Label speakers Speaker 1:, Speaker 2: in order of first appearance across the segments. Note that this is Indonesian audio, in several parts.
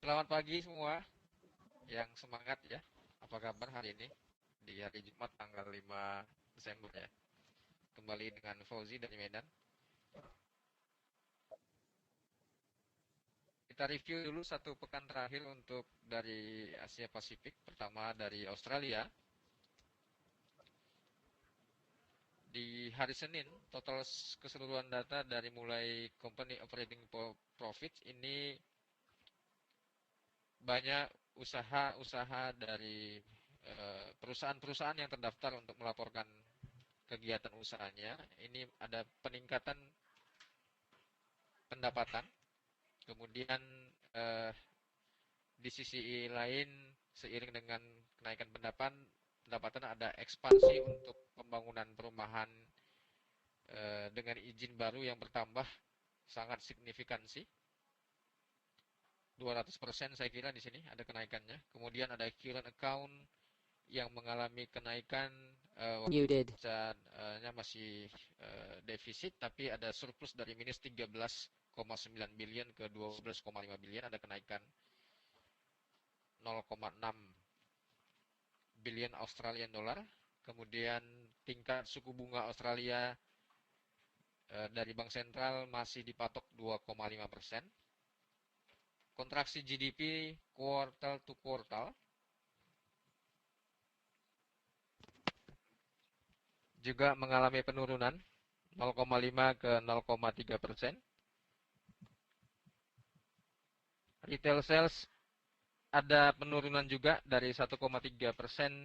Speaker 1: Selamat pagi semua yang semangat ya. Apa kabar hari ini? Di hari Jumat tanggal 5 Desember ya. Kembali dengan Fauzi dari Medan. Kita review dulu satu pekan terakhir untuk dari Asia Pasifik. Pertama dari Australia. Di hari Senin, total keseluruhan data dari mulai Company Operating Profit ini banyak usaha-usaha dari perusahaan-perusahaan yang terdaftar untuk melaporkan kegiatan usahanya. Ini ada peningkatan pendapatan, kemudian eh, di sisi lain seiring dengan kenaikan pendapatan ada ekspansi untuk pembangunan perumahan dengan izin baru yang bertambah sangat signifikan sih. 200% saya kira di sini ada kenaikannya. Kemudian ada current account yang mengalami kenaikan
Speaker 2: Muted.
Speaker 1: masih defisit tapi ada surplus dari minus 13,9 billion ke 12,5 billion, ada kenaikan 0,6 billion Australian dollar. Kemudian tingkat suku bunga Australia dari Bank Sentral masih dipatok 2,5%. Kontraksi GDP kuartal to kuartal juga mengalami penurunan 0,5 ke 0,3%. Retail sales ada penurunan juga dari 1,3%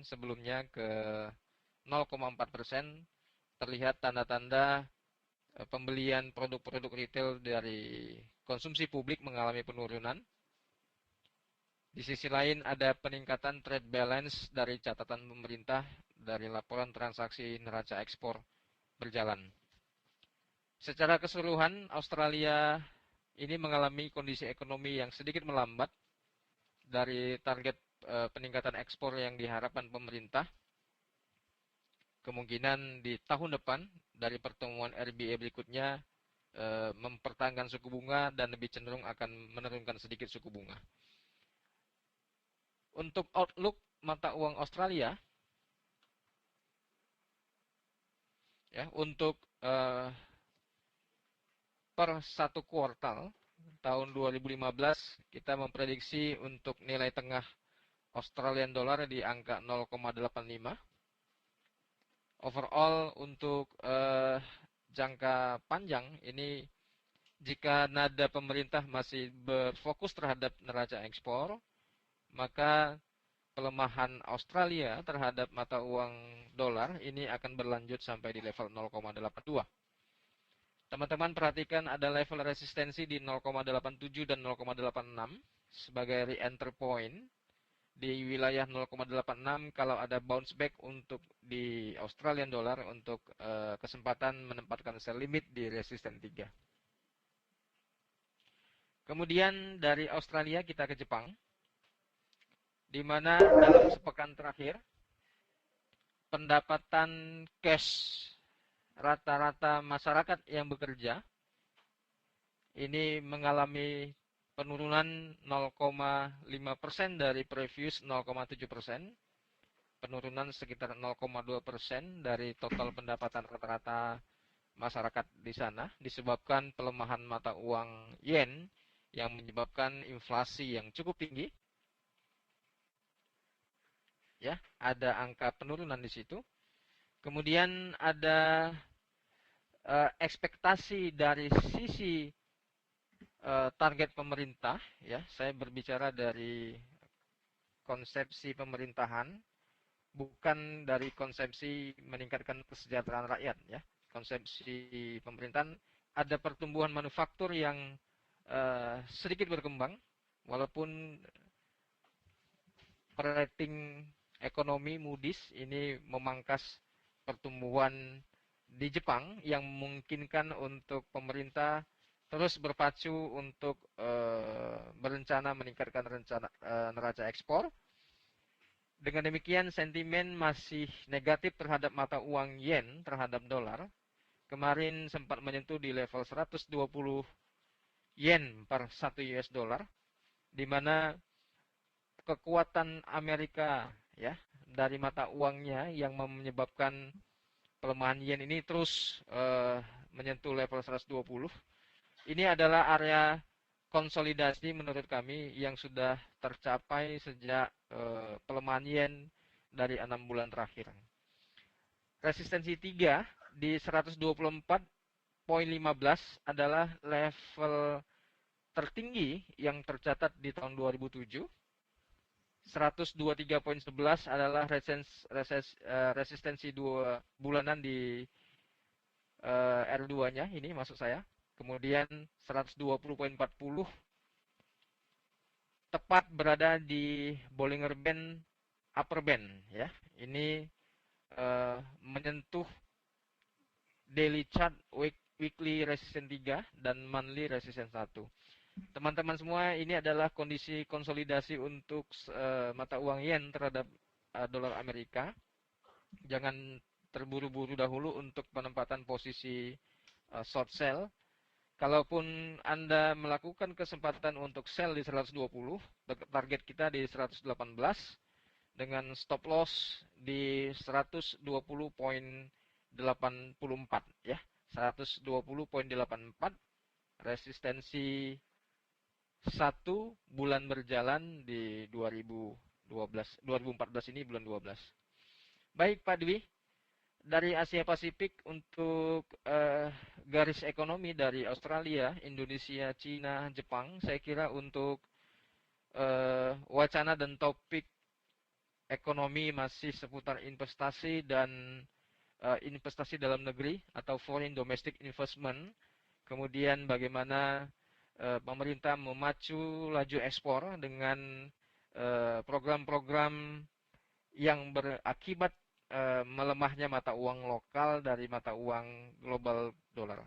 Speaker 1: sebelumnya ke 0,4%. Terlihat tanda-tanda pembelian produk-produk retail dari konsumsi publik mengalami penurunan. Di sisi lain ada peningkatan trade balance dari catatan pemerintah dari laporan transaksi neraca ekspor berjalan. Secara keseluruhan, Australia ini mengalami kondisi ekonomi yang sedikit melambat dari target peningkatan ekspor yang diharapkan pemerintah. Kemungkinan di tahun depan dari pertemuan RBA berikutnya mempertahankan suku bunga dan lebih cenderung akan menurunkan sedikit suku bunga. Untuk outlook mata uang Australia, ya untuk per satu kuartal tahun 2015 kita memprediksi untuk nilai tengah Australian dollar di angka 0,85. Overall untuk jangka panjang ini jika nada pemerintah masih berfokus terhadap neraca ekspor, maka pelemahan Australia terhadap mata uang dolar ini akan berlanjut sampai di level 0,82. Teman-teman perhatikan ada level resistensi di 0,87 dan 0,86 sebagai re-enter point di wilayah 0,86 kalau ada bounce back untuk di Australian dollar untuk kesempatan menempatkan sell limit di resisten 3. Kemudian dari Australia kita ke Jepang, di mana dalam sepekan terakhir pendapatan cash rata-rata masyarakat yang bekerja ini mengalami penurunan 0,5% dari previous 0,7%, penurunan sekitar 0,2% dari total pendapatan rata-rata masyarakat di sana disebabkan pelemahan mata uang yen yang menyebabkan inflasi yang cukup tinggi. Ya, ada angka penurunan di situ. Kemudian ada ekspektasi dari sisi target pemerintah, ya. Saya berbicara dari konsepsi pemerintahan, bukan dari konsepsi meningkatkan kesejahteraan rakyat, ya. Konsepsi pemerintahan ada pertumbuhan manufaktur yang sedikit berkembang, walaupun rating ekonomi Moody's ini memangkas pertumbuhan di Jepang yang memungkinkan untuk pemerintah terus berpacu untuk berencana meningkatkan neraca ekspor. Dengan demikian sentimen masih negatif terhadap mata uang yen terhadap dolar. Kemarin sempat menyentuh di level 120 yen per 1 US dollar. di mana kekuatan Amerika ya dari mata uangnya yang menyebabkan pelemahan yen ini terus menyentuh level 120. Ini adalah area konsolidasi menurut kami yang sudah tercapai sejak pelemahan yen dari 6 bulan terakhir. Resistensi 3 di 124,15 adalah level tertinggi yang tercatat di tahun 2007. 123,11 adalah resistensi 2 bulanan di R2-nya ini maksud saya. Kemudian 120,40 tepat berada di Bollinger Band upper band ya. Ini menyentuh daily chart weekly resistance 3 dan monthly resistance 1. Teman-teman semua, ini adalah kondisi konsolidasi untuk mata uang yen terhadap dolar Amerika. Jangan terburu-buru dahulu untuk penempatan posisi short sell. Kalaupun Anda melakukan kesempatan untuk sell di 120, target kita di 118 dengan stop loss di 120,84 ya. 120,84 resistensi 1 bulan berjalan di 2014 ini bulan 12. Baik Pak Dwi, dari Asia Pasifik untuk garis ekonomi dari Australia, Indonesia, Cina, Jepang, saya kira untuk wacana dan topik ekonomi masih seputar investasi dan investasi dalam negeri atau foreign domestic investment. Kemudian bagaimana pemerintah memacu laju ekspor dengan program-program yang berakibat melemahnya mata uang lokal dari mata uang global dolar.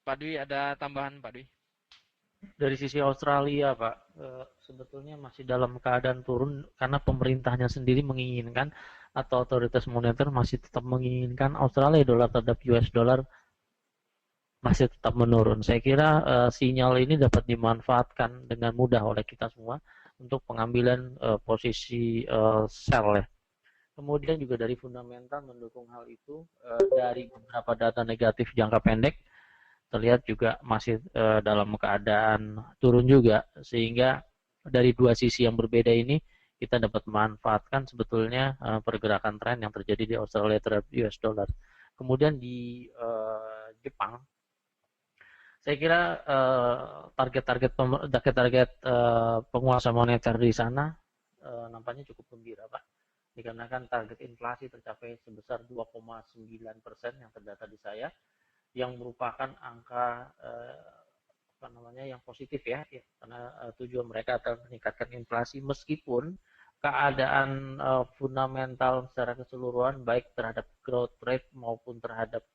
Speaker 1: Pak Dwi, ada tambahan Pak Dwi?
Speaker 2: Dari sisi Australia, Pak, sebetulnya masih dalam keadaan turun karena pemerintahnya sendiri menginginkan atau otoritas moneter masih tetap menginginkan Australia dolar terhadap US dollar masih tetap menurun. Saya kira sinyal ini dapat dimanfaatkan dengan mudah oleh kita semua untuk pengambilan posisi sell ya. Kemudian juga dari fundamental mendukung hal itu, dari beberapa data negatif jangka pendek terlihat juga masih dalam keadaan turun juga, sehingga dari dua sisi yang berbeda ini kita dapat memanfaatkan sebetulnya pergerakan tren yang terjadi di Australia terhadap US dollar. Kemudian di Jepang, saya kira target-target penguasa moneter di sana nampaknya cukup gembira, Pak, dikarenakan target inflasi tercapai sebesar 2,9% yang terdata di saya, yang merupakan angka yang positif ya, karena tujuan mereka adalah meningkatkan inflasi meskipun keadaan fundamental secara keseluruhan baik terhadap growth rate maupun terhadap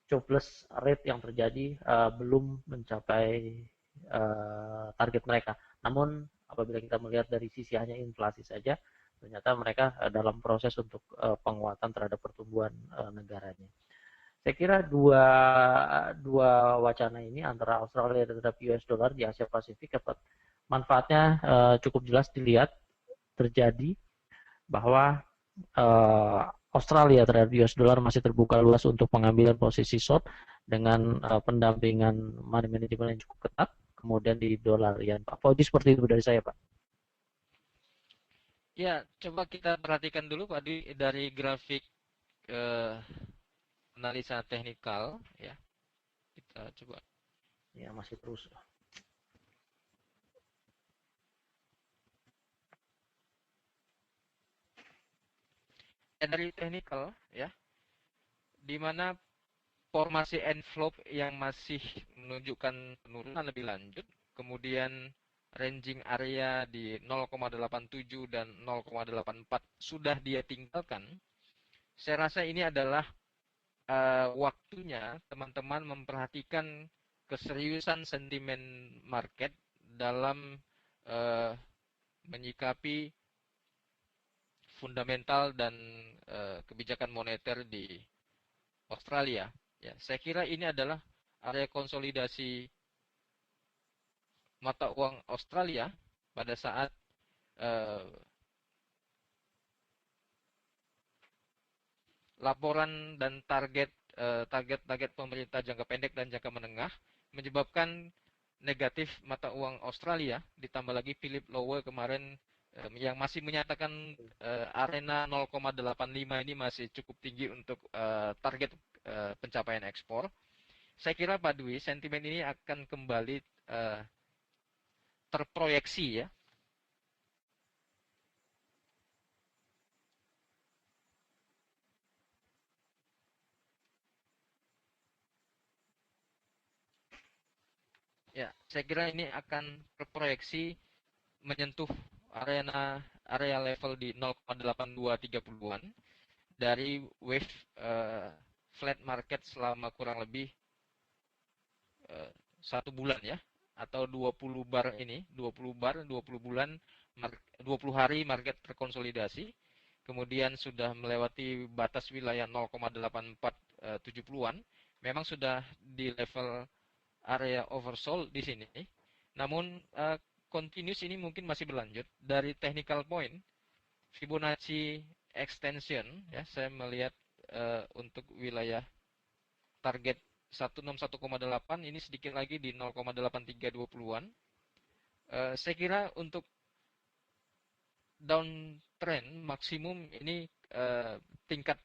Speaker 2: jobless rate yang terjadi belum mencapai target mereka. Namun apabila kita melihat dari sisi hanya inflasi saja, ternyata mereka dalam proses untuk penguatan terhadap pertumbuhan negaranya. Saya kira dua wacana ini antara Australia terhadap US dollar di Asia Pasifik dapat manfaatnya cukup jelas dilihat terjadi bahwa Australia terhadap US dollar masih terbuka luas untuk pengambilan posisi short dengan pendampingan money management yang cukup ketat. Kemudian di dolar yen, Pak Fauji, seperti itu dari saya, Pak.
Speaker 1: Ya, coba kita perhatikan dulu Pak Dwi dari grafik analisa teknikal ya. Kita coba.
Speaker 2: Ya, masih terus.
Speaker 1: Dari teknikal ya, di mana formasi envelope yang masih menunjukkan penurunan lebih lanjut, kemudian ranging area di 0,87 dan 0,84 sudah dia tinggalkan. Saya rasa ini adalah waktunya teman-teman memperhatikan keseriusan sentimen market dalam menyikapi fundamental dan kebijakan moneter di Australia. Ya, saya kira ini adalah area konsolidasi mata uang Australia pada saat uh, laporan dan target pemerintah jangka pendek dan jangka menengah menyebabkan negatif mata uang Australia, ditambah lagi Philip Lowe kemarin yang masih menyatakan arena 0,85 ini masih cukup tinggi untuk target pencapaian ekspor. Saya kira Pak Dwi, sentimen ini akan kembali terproyeksi ya. Ya, saya kira ini akan terproyeksi menyentuh area level di 0,8230-an dari wave flat market selama kurang lebih 1 bulan ya, atau 20 bar ini, 20 bar, 20 bulan, 20 hari market terkonsolidasi, kemudian sudah melewati batas wilayah 0,8470-an, memang sudah di level area oversold di sini. Namun continuous ini mungkin masih berlanjut. Dari technical point, Fibonacci extension ya, saya melihat untuk wilayah target 161,8 ini sedikit lagi di 0,8320-an. Saya kira untuk downtrend maksimum ini tingkat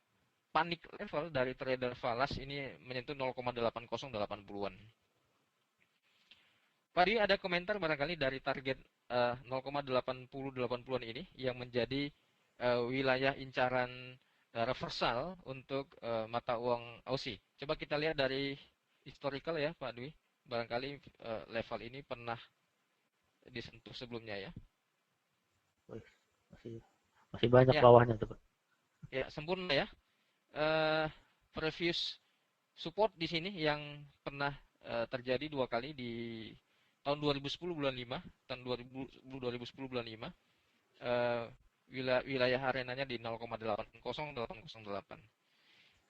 Speaker 1: panik level dari trader falas ini menyentuh 0,8080-an. Pak Di, ada komentar barangkali dari target 0,80-80-an ini yang menjadi wilayah incaran reversal untuk mata uang Aussie. Coba kita lihat dari historical ya Pak Dwi. Barangkali level ini pernah disentuh sebelumnya ya.
Speaker 2: Masih masih banyak
Speaker 1: Ya,
Speaker 2: bawahnya tuh, Pak.
Speaker 1: ya sempurna ya. Previous support di sini yang pernah terjadi 2 kali di tahun 2010 bulan 5, tahun 2010 bulan 5, wilayah arenanya di 0,80808.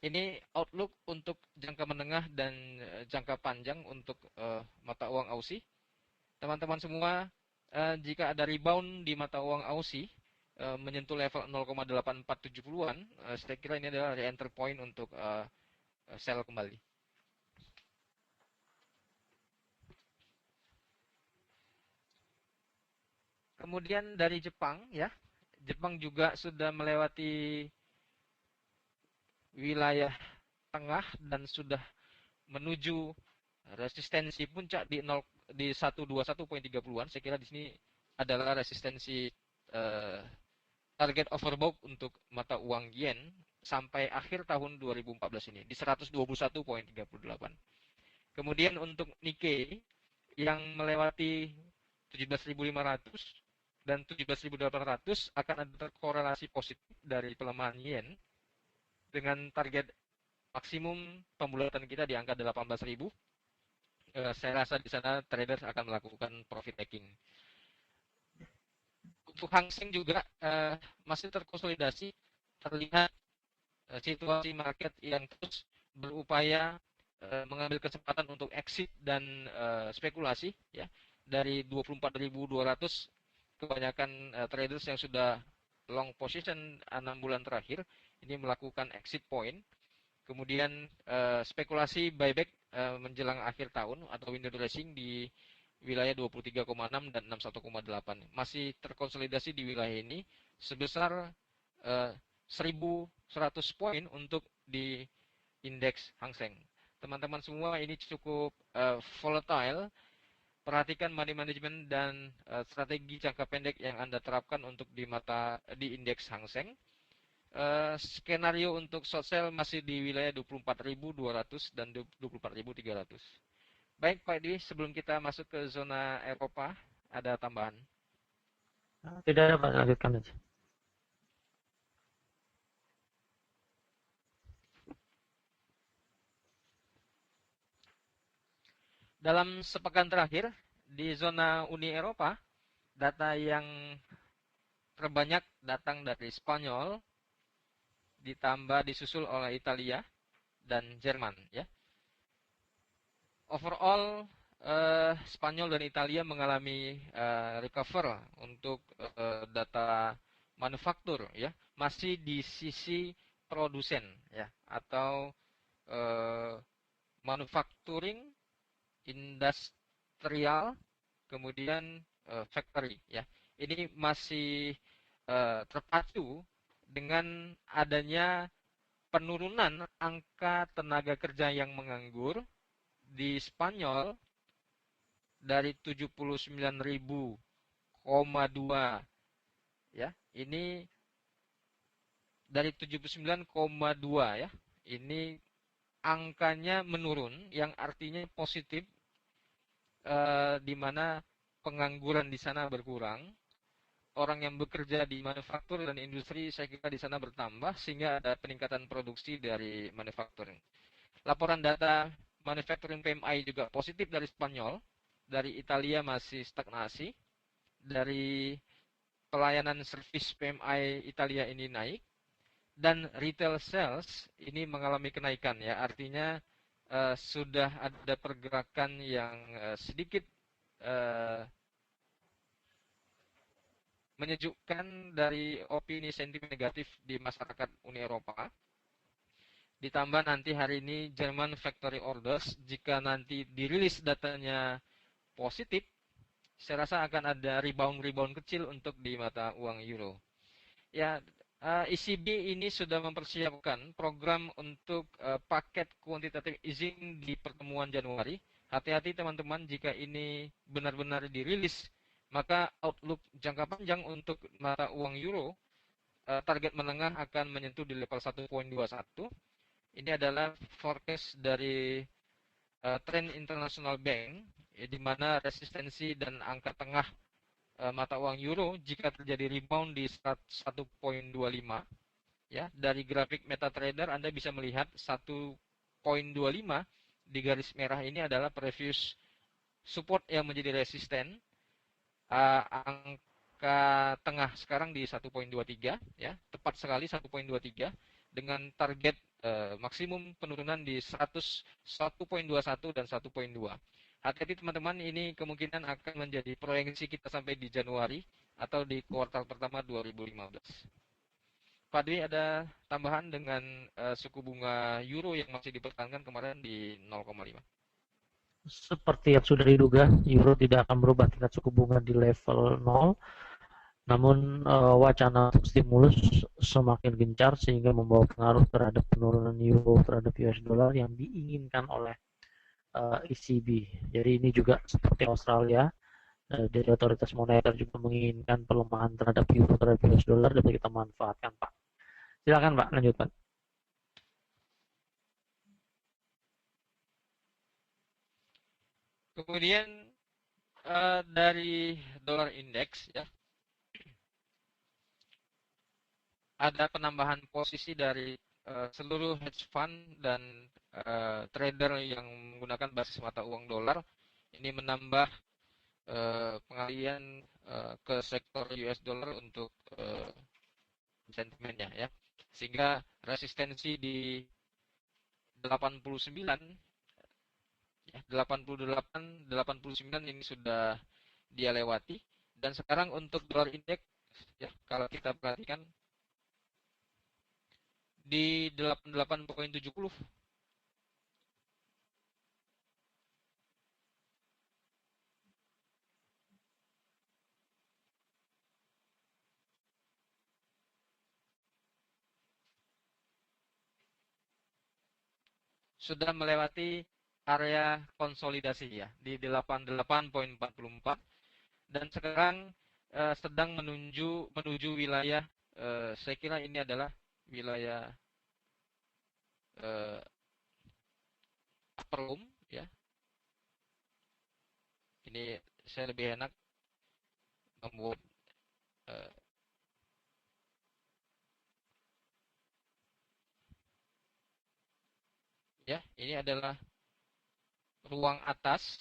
Speaker 1: Ini outlook untuk jangka menengah dan jangka panjang untuk mata uang Aussie. Teman-teman semua, jika ada rebound di mata uang Aussie menyentuh level 0,8470-an, saya kira ini adalah re-enter point untuk sell kembali. Kemudian dari Jepang ya, Jepang juga sudah melewati wilayah tengah dan sudah menuju resistensi puncak di 121.30-an. Saya kira di sini adalah resistensi target overbought untuk mata uang yen sampai akhir tahun 2014 ini di 121.38. Kemudian untuk Nikkei yang melewati 17.500 dan 17.800 akan ada korelasi positif dari pelemahan yen dengan target maksimum pembulatan kita di angka 18.000. Saya rasa di sana traders akan melakukan profit taking. Untuk Hang Seng juga masih terkonsolidasi, terlihat situasi market yang terus berupaya mengambil kesempatan untuk exit dan spekulasi ya. Dari 24.200 kebanyakan traders yang sudah long position 6 bulan terakhir ini melakukan exit point. Kemudian spekulasi buyback menjelang akhir tahun atau window dressing di wilayah 23,6 dan 61,8 masih terkonsolidasi di wilayah ini sebesar 1.100 poin untuk di indeks Hang Seng. Teman-teman semua, ini cukup volatile. Perhatikan money management dan strategi jangka pendek yang Anda terapkan untuk di indeks Hang Seng. Skenario untuk short sell masih di wilayah 24.200 dan 24.300. Baik Pak Dwi, sebelum kita masuk ke zona Eropa, ada tambahan?
Speaker 2: Tidak ada, Pak, lanjutkan aja.
Speaker 1: Dalam sepekan terakhir, di zona Uni Eropa, data yang terbanyak datang dari Spanyol, ditambah disusul oleh Italia dan Jerman. Ya. Overall, Spanyol dan Italia mengalami recover untuk data manufaktur ya, masih di sisi produsen ya, atau eh, manufacturing, industrial, kemudian factory ya. Ini masih terpacu dengan adanya penurunan angka tenaga kerja yang menganggur di Spanyol dari 79.000,2 ya. Ini dari 79,2 ya. Ini angkanya menurun yang artinya positif, di mana pengangguran di sana berkurang, orang yang bekerja di manufaktur dan industri saya kira di sana bertambah sehingga ada peningkatan produksi dari manufacturing. Laporan data manufacturing PMI juga positif dari Spanyol, dari Italia masih stagnasi, dari pelayanan servis PMI Italia ini naik, dan retail sales ini mengalami kenaikan ya, artinya sudah ada pergerakan yang sedikit uh, menyejukkan dari opini sentimen negatif di masyarakat Uni Eropa. Ditambah nanti hari ini German Factory Orders, jika nanti dirilis datanya positif, saya rasa akan ada rebound-rebound kecil untuk di mata uang euro. Ya, ECB ini sudah mempersiapkan program untuk paket quantitative easing di pertemuan Januari. Hati-hati teman-teman, jika ini benar-benar dirilis, maka outlook jangka panjang untuk mata uang euro, target menengah akan menyentuh di level 1.21. Ini adalah forecast dari Trend International Bank, di mana resistensi dan angka tengah mata uang euro jika terjadi rebound di 1.25 ya. Dari grafik MetaTrader Anda bisa melihat 1.25 di garis merah ini adalah previous support yang menjadi resisten. Angka tengah sekarang di 1.23 ya, tepat sekali 1.23 dengan target maksimum penurunan di 1.21 dan 1.2. Hati-hati teman-teman, ini kemungkinan akan menjadi proyeksi kita sampai di Januari atau di kuartal pertama 2015. Pak Dwi, ada tambahan dengan suku bunga euro yang masih dipertahankan kemarin di 0,5.
Speaker 2: Seperti yang sudah diduga, euro tidak akan berubah tingkat suku bunga di level 0. Namun wacana stimulus semakin gencar sehingga membawa pengaruh terhadap penurunan euro terhadap US dollar yang diinginkan oleh ECB. Jadi ini juga seperti Australia, dari otoritas moneter juga menginginkan pelemahan terhadap euro terhadap US dollar dapat kita manfaatkan, Pak. Silakan Pak, lanjut Pak.
Speaker 1: Kemudian dari dolar indeks ya, ada penambahan posisi dari seluruh hedge fund dan trader yang menggunakan basis mata uang dolar. Ini menambah pengalian ke sektor US dollar untuk sentimennya ya. Sehingga resistensi di 89 ya, 88, 89 ini sudah dia lewati, dan sekarang untuk dolar indeks ya, kalau kita perhatikan di 88.70 sudah melewati area konsolidasi ya di 88.44, dan sekarang sedang menuju wilayah, saya kira ini adalah wilayah upper room ya. Ini saya lebih enak membuat ya, ini adalah ruang atas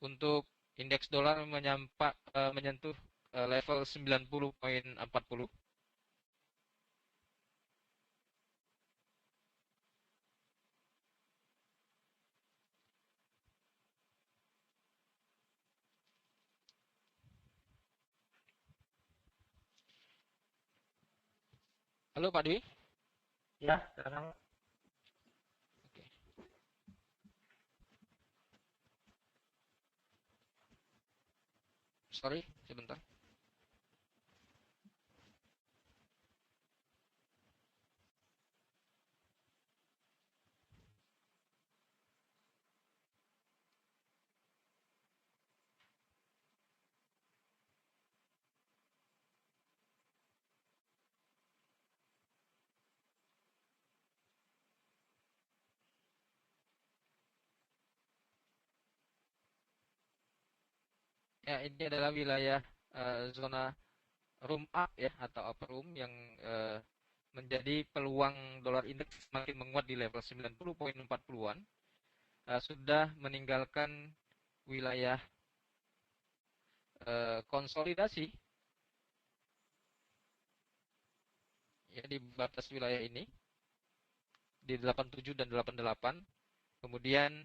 Speaker 1: untuk indeks dolar menyentuh level 90.40. Halo Pak Dwi.
Speaker 2: Ya, sekarang
Speaker 1: Oke. Sorry, sebentar. Ya, ini adalah wilayah zona room up ya atau upper room yang menjadi peluang dolar indeks semakin menguat di level 90.40-an, sudah meninggalkan wilayah konsolidasi ya di batas wilayah ini di 87 dan 88. Kemudian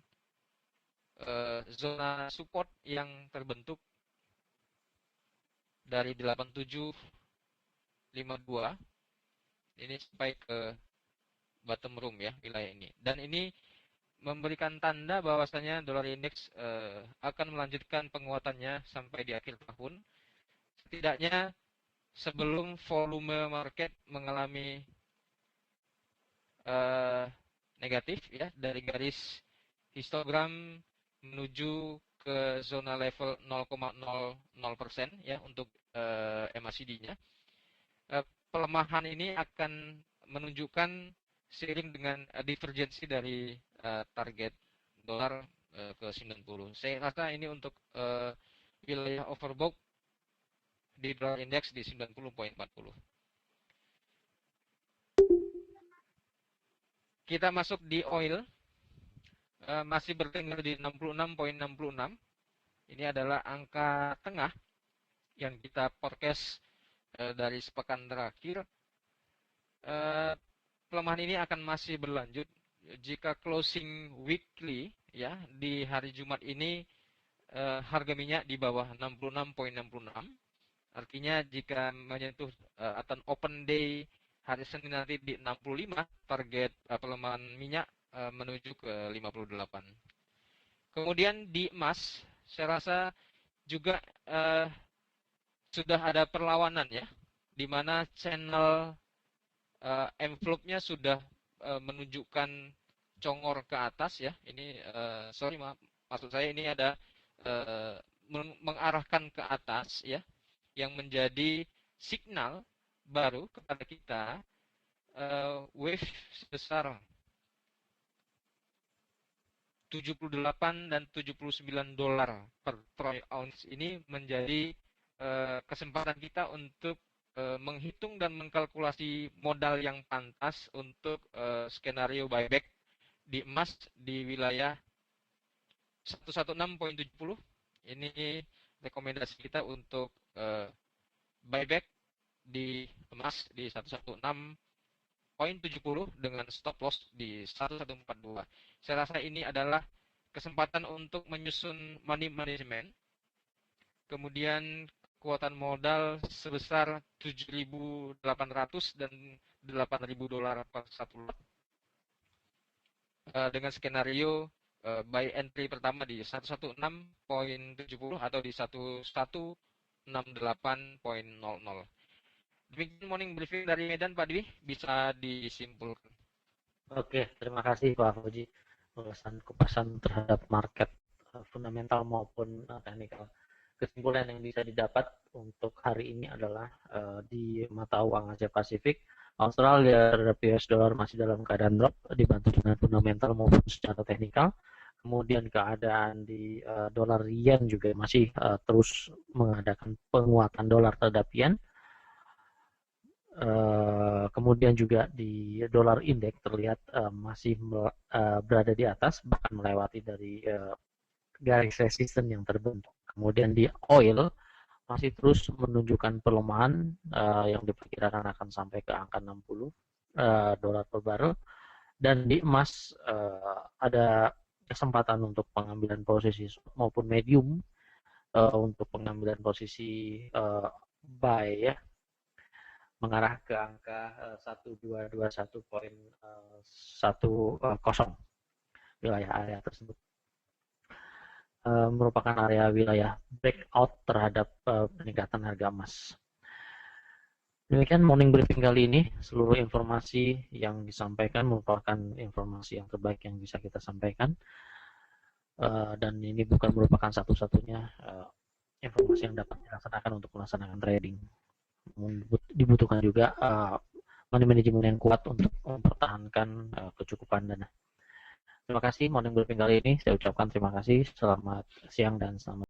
Speaker 1: zona support yang terbentuk dari 8752 ini sampai ke bottom room ya wilayah ini. Dan ini memberikan tanda bahwasanya dolar indeks akan melanjutkan penguatannya sampai di akhir tahun. Setidaknya sebelum volume market mengalami negatif ya dari garis histogram menuju ke zona level 0,00% ya untuk MACD-nya. Pelemahan ini akan menunjukkan seiring dengan divergensi dari target dolar ke 90. Saya rasa ini untuk wilayah overbought di dolar index di 90.40. Kita masuk di oil, masih bertengger di 66.66. Ini adalah angka tengah yang kita forecast dari sepekan terakhir. Pelemahan ini akan masih berlanjut jika closing weekly ya di hari Jumat ini harga minyak di bawah 66.66. Artinya jika menyentuh atau open day hari Senin nanti di 65, target pelemahan minyak menuju ke 58. Kemudian di emas, saya rasa juga sudah ada perlawanan ya, di mana channel envelope-nya sudah menunjukkan congor ke atas ya. Ini sorry maaf, maksud saya ini ada mengarahkan ke atas ya, yang menjadi signal baru kepada kita wave sebesar 78 dan 79 dolar per troy ounce ini menjadi kesempatan kita untuk menghitung dan mengkalkulasi modal yang pantas untuk skenario buyback di emas di wilayah 116.70. Ini rekomendasi kita untuk buyback di emas di 116.70 dengan stop loss di 1142. Saya rasa ini adalah kesempatan untuk menyusun money management. Kemudian kekuatan modal sebesar 7.800 dan 8.000 dolar per satu lot dengan skenario buy entry pertama di 116.70 atau di 1168.00. Demikian morning briefing dari Medan, Pak Dwi, bisa disimpulkan.
Speaker 2: Oke, terima kasih Pak Fuji. Kupasan terhadap market fundamental maupun teknikal. Kesimpulan yang bisa didapat untuk hari ini adalah di mata uang Asia Pasifik, Australia terhadap US dollar masih dalam keadaan drop dibantu dengan fundamental maupun secara teknikal. Kemudian keadaan di dolar yen juga masih terus mengadakan penguatan dolar terhadap yen. Kemudian juga di dolar indeks terlihat masih berada di atas, bahkan melewati dari garis resisten yang terbentuk. Kemudian di oil masih terus menunjukkan pelemahan yang diperkirakan akan sampai ke angka 60 dolar per barrel. Dan di emas ada kesempatan untuk pengambilan posisi maupun medium untuk pengambilan posisi buy ya, mengarah ke angka 1221.10 wilayah area tersebut. Merupakan area wilayah breakout terhadap peningkatan harga emas. Demikian morning briefing kali ini. Seluruh informasi yang disampaikan merupakan informasi yang terbaik yang bisa kita sampaikan. Dan ini bukan merupakan satu-satunya informasi yang dapat dilaksanakan untuk melaksanakan trading. Dibutuhkan juga manajemen yang kuat untuk mempertahankan kecukupan dana. Terima kasih morning briefing kali ini. Saya ucapkan terima kasih. Selamat siang dan selamat